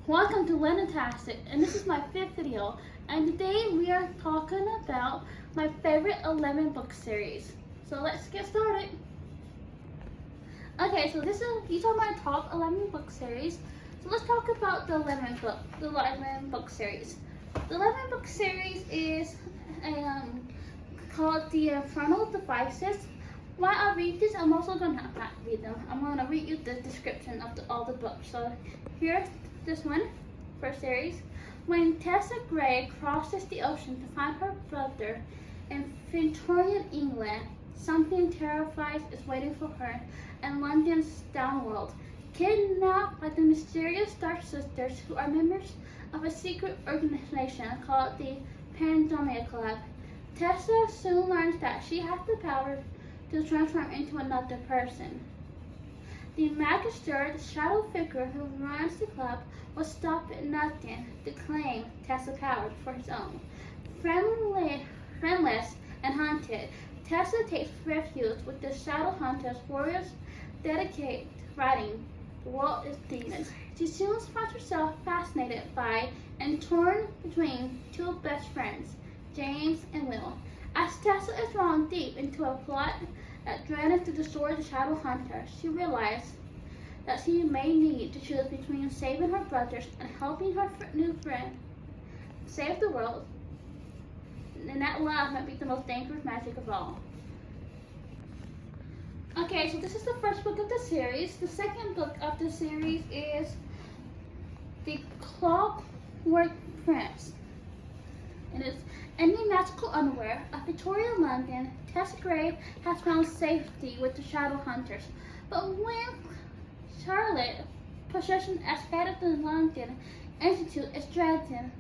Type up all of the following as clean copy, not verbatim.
Welcome to Lenatastic, and this is my 5th video, and today we are talking about my favorite 11 book series. So let's get started. Okay, so these are my top 11 book series. So let's talk about the 11 book series. The 11 book series is called The Infernal Devices. While I read this, I'm also going to not read them. I'm going to read you the description of all the books. So here's this one, first series. When Tessa Gray crosses the ocean to find her brother in Victorian England, something terrifying is waiting for her in London's downworld. Kidnapped by the mysterious Dark Sisters, who are members of a secret organization called the Pandemia Club, Tessa soon learns that she has the power to transform into another person. The Magister, the shadow figure who runs the club, will stop at nothing to claim Tessa's power for his own. Friendless and haunted, Tessa takes refuge with the Shadow Hunters, warriors dedicated to fighting the world of demons. She soon finds herself fascinated by and torn between two best friends, James and Will. As Tessa is drawn deep into a plot that threatens to destroy the Shadow Hunter, she realizes that she may need to choose between saving her brothers and helping her new friend save the world. And that love might be the most dangerous magic of all. Okay, so this is the first book of the series. The second book of the series is The Clockwork Prince. And it's in the magical underwear of Victorian London, Tessa Gray has found safety with the Shadow Hunters. But when Charlotte, position as head of the London Institute, is threatened,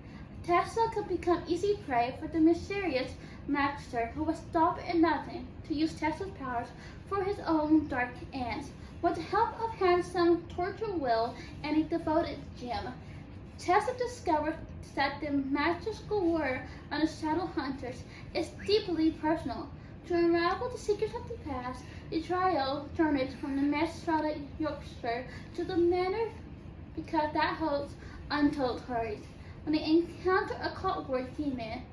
Tessa could become easy prey for the mysterious Magister, who will stop at nothing to use Tessa's powers for his own dark ends. With the help of handsome torture Will and a devoted Jim, Tessa discovers that the magical war on the Shadow Hunters is deeply personal. To unravel the secrets of the past, the trio journeys from the Miss Charlotte Yorkshire to the manor because that holds untold stories. When they encounter a clockwork demon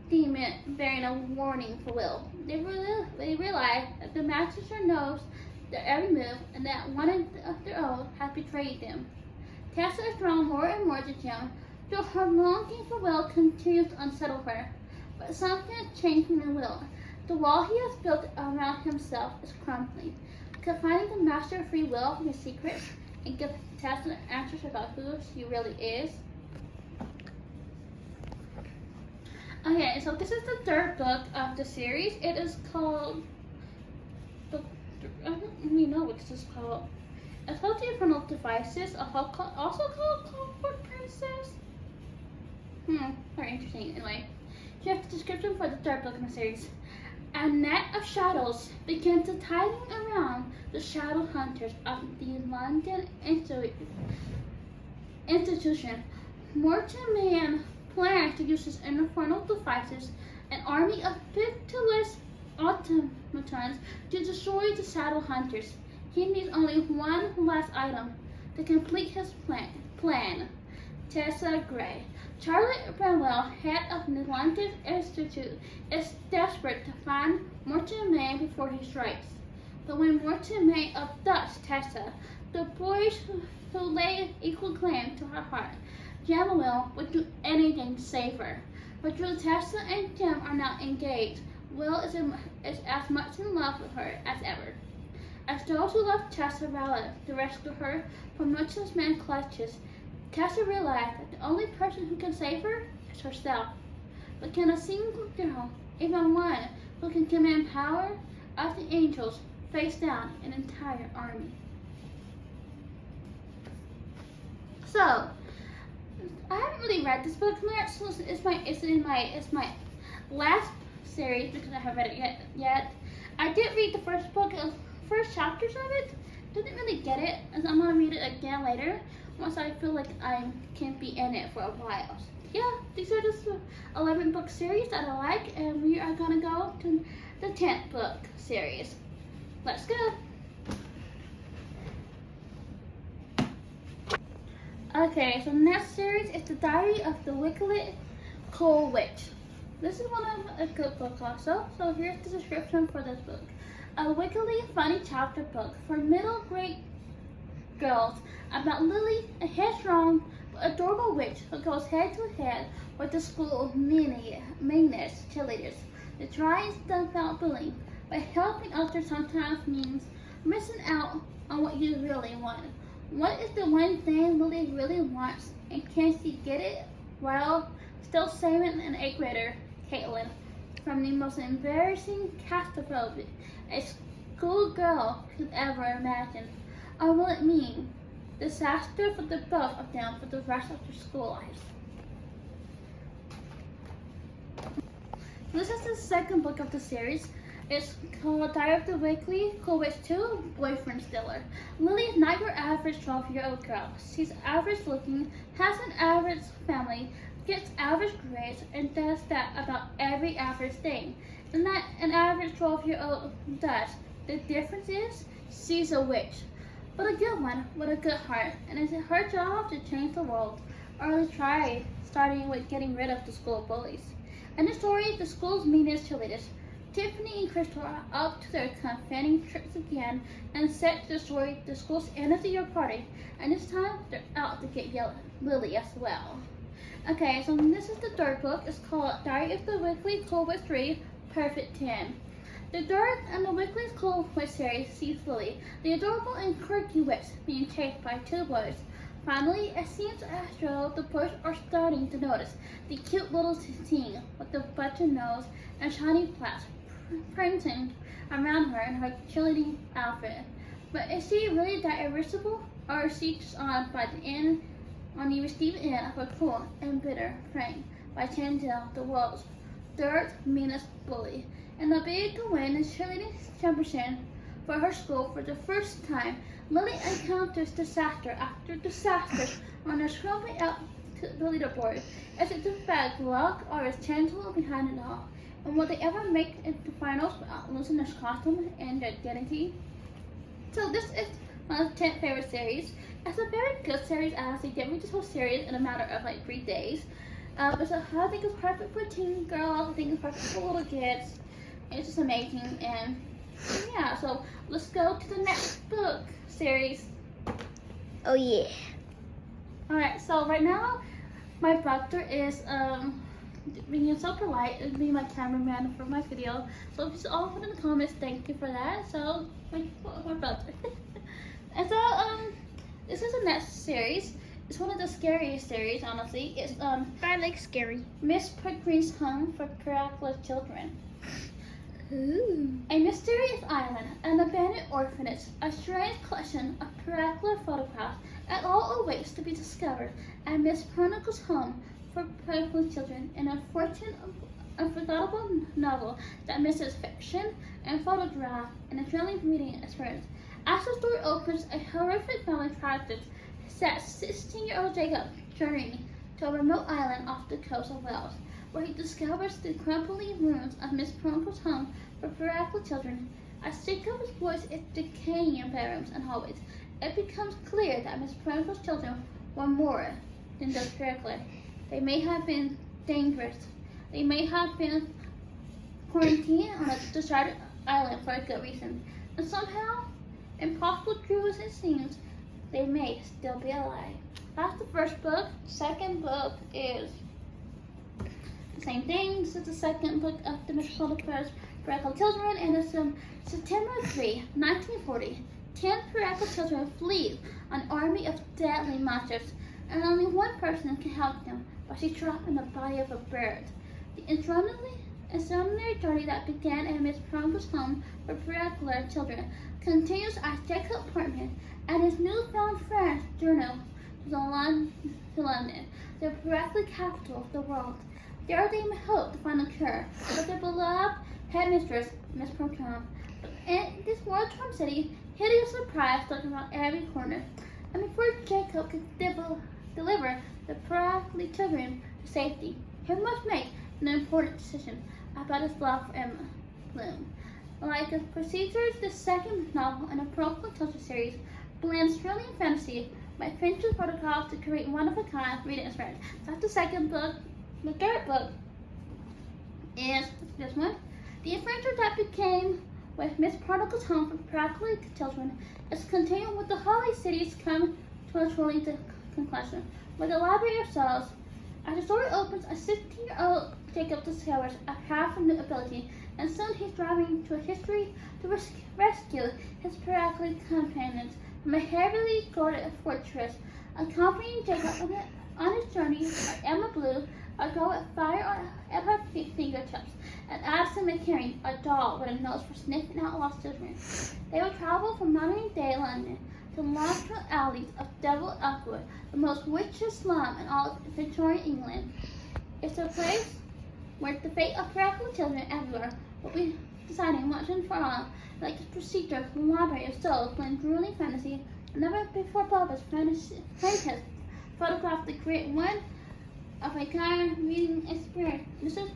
bearing a warning for Will, they realize that the Magister knows their every move and that one of their own has betrayed them. Tessa is drawn more and more to Jim, though her longing for Will continues to unsettle her. But something is changing in Will. The wall he has built around himself is crumbling. Confiding the Master of Free Will his secrets and give Tessa answers about who she really is. Okay, so this is the third book of the series. It is called, I don't really know what this is called. It's called The Infernal Devices, also called Clockwork Princess. Very interesting. Anyway, here's the description for the third book in the series. A net of shadows began to tighten around the Shadow Hunters of the London Institution. Mortimer plans to use his infernal devices, an army of pitiless automatons, to destroy the Shadow Hunters. He needs only one last item to complete his plan. Tessa Gray. Charlotte Bramwell, head of the London Institute, is desperate to find Mortimer before he strikes. But when Mortimer abducts Tessa, the boys who lay equal claim to her heart, Jim and Will would do anything to save her. But though Tessa and Jim are now engaged, Will is as much in love with her as ever. As those who love Tessa rally to rescue her from Mortimer's clutches, Tessa realized that the only person who can save her is herself. But can a single girl, even one who can command power of the angels, face down an entire army? So, I haven't really read this book much, so it's my last series because I haven't read it yet. I did read the first chapters of it. Didn't really get it, and I'm gonna read it again later once I feel like I can be in it for a while. So, yeah, these are just 11 book series that I like, and we are gonna go to the 10th book series. Let's go. Okay, so the next series is The Diary of the Wicked Coal Witch. This is one of a good book also, so here's the description for this book. A wickedly funny chapter book for middle grade girls about Lily, a headstrong but adorable witch who goes head to head with the school of meanest cheerleaders. To try and stamp out bullying, but helping others sometimes means missing out on what you really want. What is the one thing Lily really wants, and can she get it while still saving an 8th grader, Caitlin, from the most embarrassing catastrophe a schoolgirl could ever imagine? Or will it mean disaster for the both of them for the rest of their school lives? This is the second book of the series. It's called Diary of the Wicked Coal Witch 2, Boyfriend Stealer. Lily is not your average 12-year-old girl. She's average looking, has an average family, gets average grades, and does that about every average thing. And that an average 12-year-old does. The difference is she's a witch, but a good one with a good heart. And it's her job to change the world, or to try, starting with getting rid of the school bullies. In the story, the school's meanest cheerleaders, Tiffany and Crystal, are up to their confetti tricks again and set the story the school's end of the year party. And this time, they're out to get Lily as well. Okay, so this is the third book. It's called Diary of the Wicked Coal Witch 3, Perfect 10. The third and the Wicked Coal Witch series sees Lily, the adorable and quirky witch, being chased by 2 boys. Finally, it seems as though the boys are starting to notice the cute little teen with the button nose and shiny plaits prancing around her in her cheerleading outfit. But is she really that irresistible, or is she just on the receiving end of a cruel and bitter prank by Chantel, the world's third meanest bully? And the bid to win the cheerleading championship for her school for the first time, Lily encounters disaster after disaster on her scrambling up to the leaderboard. Is it just bad luck, or is Chantel behind it all? And will they ever make it to finals without losing their costume and their identity? So this is my 10th favorite series. It's a very good series as they did read this whole series in a matter of like 3 days. I think it's perfect for teen girls. I think it's perfect for little kids. It's just amazing. And yeah, so let's go to the next book series. Oh yeah. Alright, so right now my brother is being so polite and being my cameraman for my video. So if you all put in the comments, thank you for that. So my brother. And so this is the next series. It's one of the scariest series, honestly. It's I like scary. Miss Pettigree's Home for Miraculous Children. Ooh. A mysterious island, an abandoned orphanage, a strange collection of miraculous photographs, and all awaits to be discovered at Miss Chronicle's Home for Miraculous Children, an unforgettable novel that mixes fiction and photograph and a thrilling reading experience. As the story opens, a horrific family tragedy sets 16-year-old Jacob journey to a remote island off the coast of Wales, where he discovers the crumbling ruins of Miss Chronicle's Home for Miraculous Children. As Jacob's voice is decaying in bedrooms and hallways, it becomes clear that Miss Chronicle's children were more than just miraculous. They may have been dangerous. They may have been quarantined on a deserted island for a good reason. And somehow, impossible true as it seems, they may still be alive. That's the first book. Second book is the same thing. This is the second book of the Miss Chronicle's Miraculous Children, and it's September 3, 1940. 10 miraculous children flee an army of deadly monsters, and only one person can help them, but she's trapped in the body of a bird. The extraordinary journey that began at Miss Chronicle's Home for Miraculous Children continues as Jacob Portman and his newfound friends journey to London, the miraculous capital of the world. There they hope to find a cure for their beloved headmistress, Miss Portman. In this war-torn city, hideous surprise lurking around every corner. And before Jacob could deliver the miraculous children to safety, he must make an important decision about his love for Emma Bloom. Like the procedures, the second novel in a Miraculous Children series blends thrilling fantasy by Finch's protocols to create one-of-a-kind reading experiment. That's the second book. The third book is this one. The adventure that became with Miss Particle's home for practically children is continued with the holy cities come to a truly conclusion. With the Library of Souls, as the story opens, a 16-year-old Jacob discovers a powerful new ability, and soon he's driving to history to rescue his practically companions from a heavily guarded fortress. Accompanying Jacob on his journey are Emma Blue, a girl with fire at her fingertips, and Addison McCarry, a doll with a nose for sniffing out lost children. They will travel from modern-day London to the lost alleys of Devil Elkwood, the most witches slum in all of Victorian England. It's a place where the fate of practical children everywhere will be deciding once and for all, like the procedure of the Library of Souls, blend grueling fantasy, and never before published fantasy photographed to create one of a kind reading experience. This is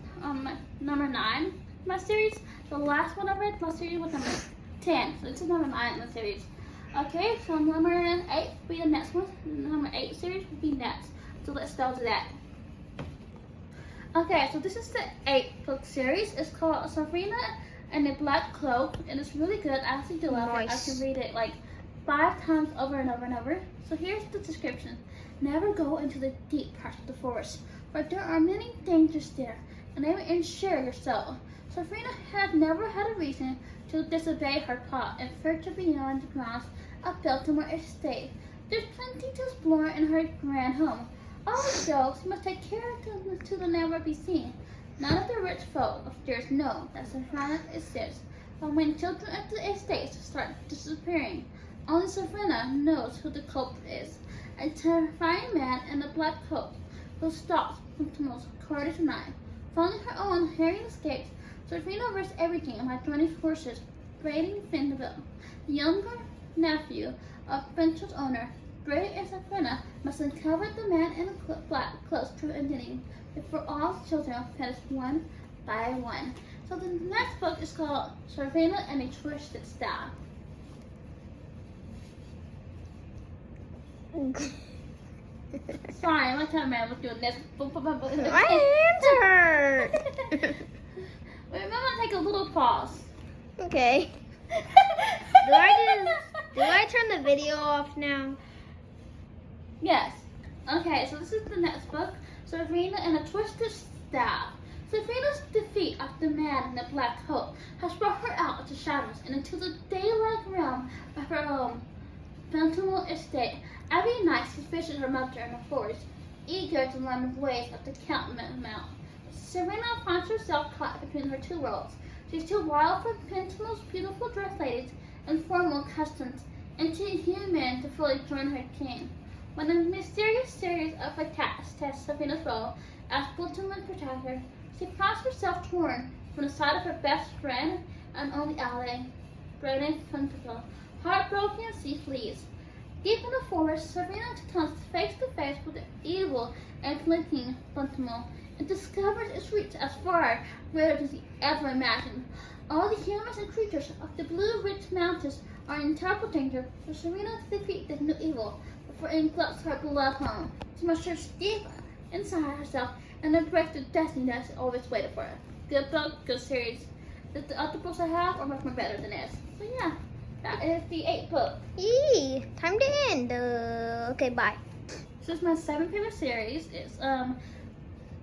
number 9 in my series. The last one I read last series was number 10, so this is number 9 in the series. Okay, so number 8 will be the next one. Number 8 series will be next. So let's go to that. Okay, so this is the 8th book series. It's called Sabrina and the Black Cloak, and it's really good. I actually do love it. I can read it like 5 times over and over and over. So here's the description. Never go into the deep parts of the forest, for there are many dangers there, and they will ensure your soul. Sabrina had never had a reason to disobey her pa and venture beyond the grounds of Biltmore Estate. There's plenty to explore in her grand home. Also, she must take care to the never be seen. None of the rich folk upstairs know that Sabrina exists, but when children at the estate start disappearing, only Sabrina knows who the culprit is. A terrifying man in a black coat who stalks Biltmore's corridor tonight. Following her own harrowing escapes, Sabrina risks everything by joining forces, raiding Finville. The younger nephew of Finch's owner, Brady and Sabrina must uncover the man in the black cloak's true identity before all children finish one by one. So the next book is called Sabrina and the Twisted Staff. Sorry, my camera was doing this. My hands hurt. Wait, I'm gonna take a little pause. Okay. Do I turn the video off now? Yes. Okay, so this is the next book, Sabrina and a Twisted Staff. Sabrina's defeat of the man in the black coat has brought her out of the shadows and into the daylight realm of her own Biltmore Estate. Every night she visits her mother in the forest, eager to learn the ways of the Count Mount. Sabrina finds herself caught between her two worlds. She's too wild for Biltmore's beautiful dressed ladies and formal customs, and too human to fully join her king. When a mysterious series of attacks test Sabrina's role as Biltmore's protector, she finds herself torn from the side of her best friend and only ally, Brady Finville. Heartbroken, she flees. Deep in the forest, Sabrina comes face to face with the evil and fleeting Biltmore and discovers its reach as far greater than she ever imagined. All the humans and creatures of the Blue Ridge Mountains are in terrible danger for Sabrina to defeat this new evil before it engulfs her beloved home. She must search deep inside herself and embrace the destiny that's always waited for her. Good book, good series. The other books I have are much more better than this. So yeah. That is the 8th book. Yee, time to end. Okay, bye. This is my 7th favorite series. It's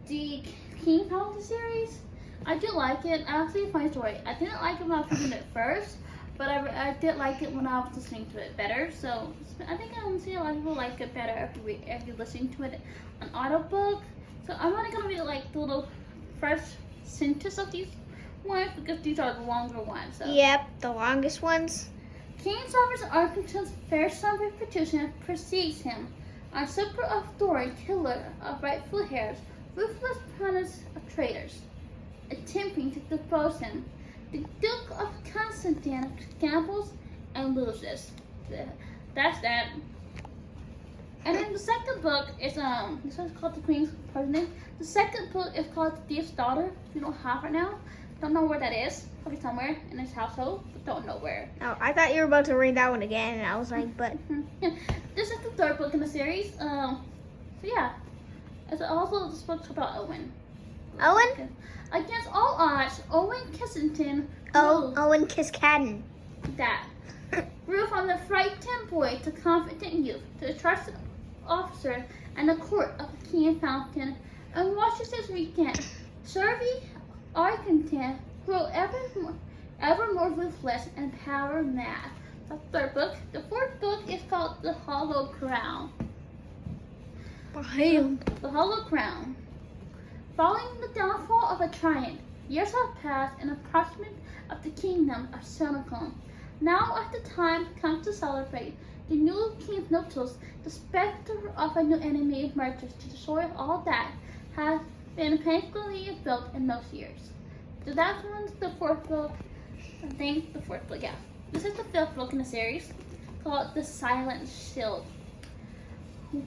the King Policy series. I do like it. Actually, a funny story. I didn't like it when I was reading it first, but I did like it when I was listening to it better. So I think I see a lot of people like it better if you listen to it on audiobook. So I'm only gonna read like the little first sentence of these ones because these are the longer ones. So. Yep, the longest ones. King Solver's Arkansas's fearsome reputation precedes him. A super authority killer of rightful heirs, ruthless punisher of traitors, attempting to depose him. The Duke of Constantine gambles and loses. That's that. And then the second book is this one's called The Queen's Prisoner. The second book is called The Thief's Daughter. We don't have it now. Don't know where that is. Probably somewhere in his household, but don't know where. Oh, I thought you were about to read that one again, and I was like, but. this is the third book in the series. So yeah, it's also this book's about Owen. Owen? Against all odds, Owen Kissington. Owen Kiskadden. That grew from the frightened boy to confident youth, to a trusted officer and the court of the King Fountain. And Washington's weekend, Survey Arkenton grew ever more ruthless and power mad. The third book. The fourth book is called The Hollow Crown. The Hollow Crown. Following the downfall of a giant, years have passed in the approachment of the kingdom of Sonocon. Now at the time comes to celebrate the new king's nuptials, the specter of a new enemy emerges to destroy all that has been painstakingly built in those years. So that one's the fourth book. I think the fourth book, yeah. This is the fifth book in the series, called The Silent Shield.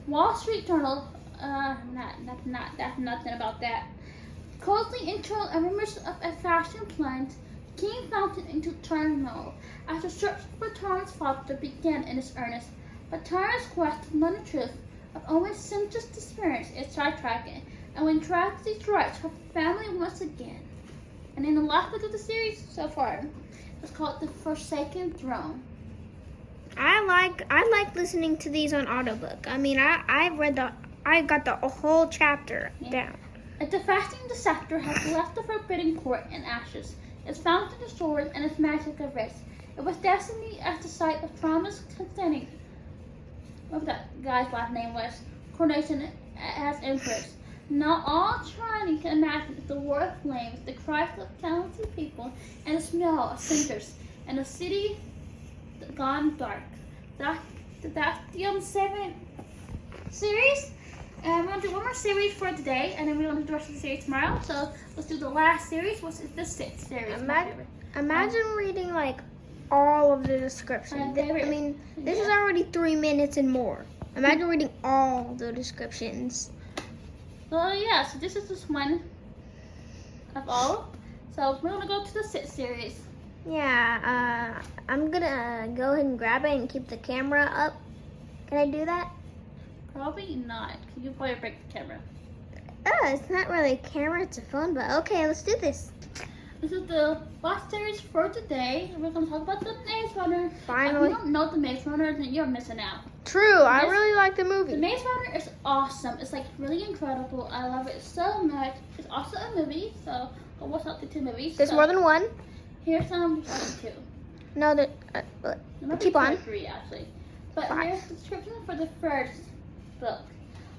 Wall Street Journal, that's nothing about that. Closely internal and rumors of a fashion plant, King Fountain into turmoil as the search for Thomas Foster began in its earnest. But Tara's quest to learn the truth of Owen's sinister disappearance is sidetracking, and when tragedy strikes her family once again. And in the last book of the series so far, it's called The Forsaken Throne. I like listening to these on audiobook. I mean, I got the whole chapter down. A devastating disaster has left the Forbidden Court in ashes. Its fountain destroyed and its magic at risk. It was destiny at the site of Thomas Constantine, what that guy's last name was, coronation as empress. Now all trying to imagine the war of flames, the cries of countless people, and the smell of cinders, and the city gone dark. That's the 7 series. And we're going to do one more series for today, and then we're going to do the rest of the series tomorrow. So let's do the last series, which is the 6th series. Imagine reading like all of the descriptions. I mean, this is already 3 minutes and more. Imagine reading all the descriptions. So yeah, so this is just one of all. So we're going to go to the 6th series. Yeah, I'm gonna go ahead and grab it and keep the camera up. Can I do that? Probably not. You probably break the camera. Oh, it's not really a camera, it's a phone, but okay, let's do this. This is the last series for today. We're going to talk about the Maze Runner. Finally. If you don't know the Maze Runner, then you're missing out. True, I really like the The movie. Maze Runner is awesome. It's like really incredible. I love it so much. It's also a movie, so go watch out the 2 movies. There's So more than one? Here's some 2. No, keep on. 3 actually. But 5. here's the description for the first book.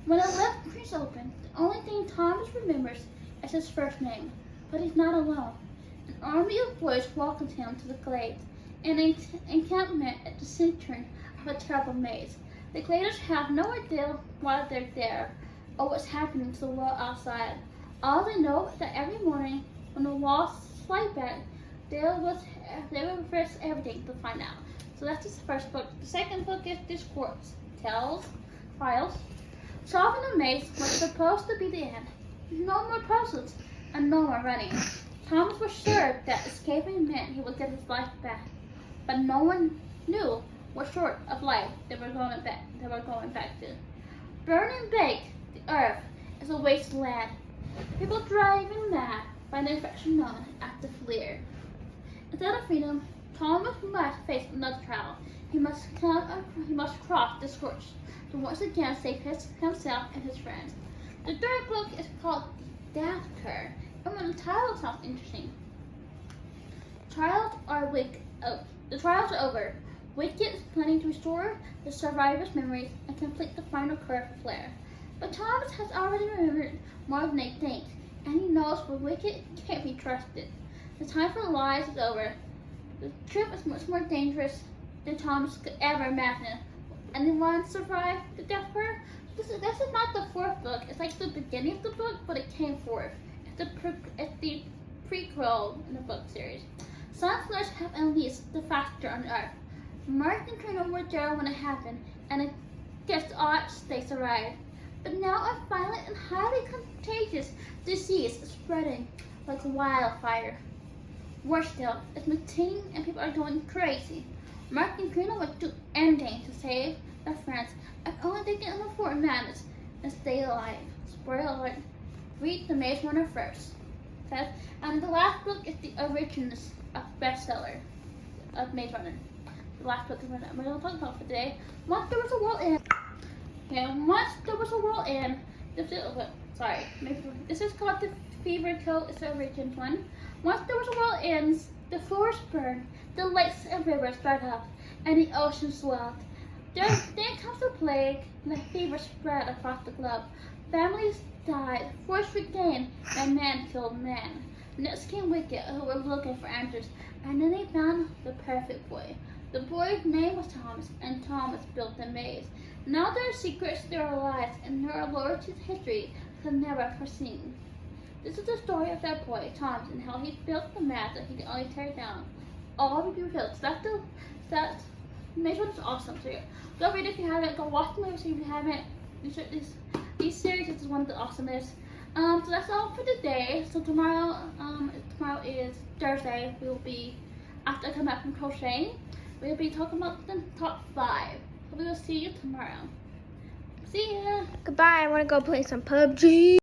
When a lift creaks open, the only thing Thomas remembers is his first name. But he's not alone. An army of boys welcomes him to the glades, an encampment at the center of a terrible maze. The gliders have no idea why they're there or what's happening to the world outside. All they know is that every morning when the walls slide back, they will risk everything to find out. So that's the first book. The second book is Discourse, Trials. Solving the maze was supposed to be the end. No more puzzles and no more running. Thomas was sure that escaping meant he would get his life back, but no one knew what sort of life they were going back to. Burning baked, the earth is a wasteland. People driving mad by the infection known as the flare. Instead of freedom, Thomas must face another trial. He must cross this course to once again save himself and his friends. The third book is called Death Curve. And the title sounds interesting. The trials are over. Wicket is planning to restore the survivors' memories and complete the final curve of Flare. But Thomas has already remembered more than they think, and he knows where Wicket can't be trusted. The time for lies is over. The trip is much more dangerous than Thomas could ever imagine. Anyone survive the death curve? This is not the 4th book. It's like the beginning of the book, but it came forth. It's the prequel in the book series. Sunflowers have unleashed the faster on Earth. Mark and Colonel were there when it happened, and against odds they survived. But now a violent and highly contagious disease is spreading like wildfire. Worse still, it's mutating and people are going crazy. Mark and Colonel would do anything to save their friends. friends, if only they can live for madness and stay alive. Spoiler alert, read The Maze Runner first. Okay? And the last book is the original bestseller of Maze Runner. The last book we're going to talk about for today. Once There Was a World In. Okay, Once There Was a World In. This is called The Fever Code. It's the original one. Once there was a world in, the forests burned, the lakes and rivers dried up, and the ocean swelled. Then comes the plague, and the fever spread across the globe. Families died, forests regained, and man killed man. Next came Wicked, who were looking for answers, and then they found the perfect boy. The boy's name was Thomas, and Thomas built the maze. Now there are secrets, there are lies, and there are lures to history could never foreseen. This is the story of that boy, Thomas, and how he built the map that he could only tear down. All will be revealed. That Maze Runner is awesome. So go read it if you haven't. Go watch the movies if you haven't. These series is one of the awesomest. So that's all for today. So tomorrow is Thursday. We will be, after I come back from crocheting, we'll be talking about the top 5. So we will see you tomorrow. See ya. Goodbye. I want to go play some PUBG.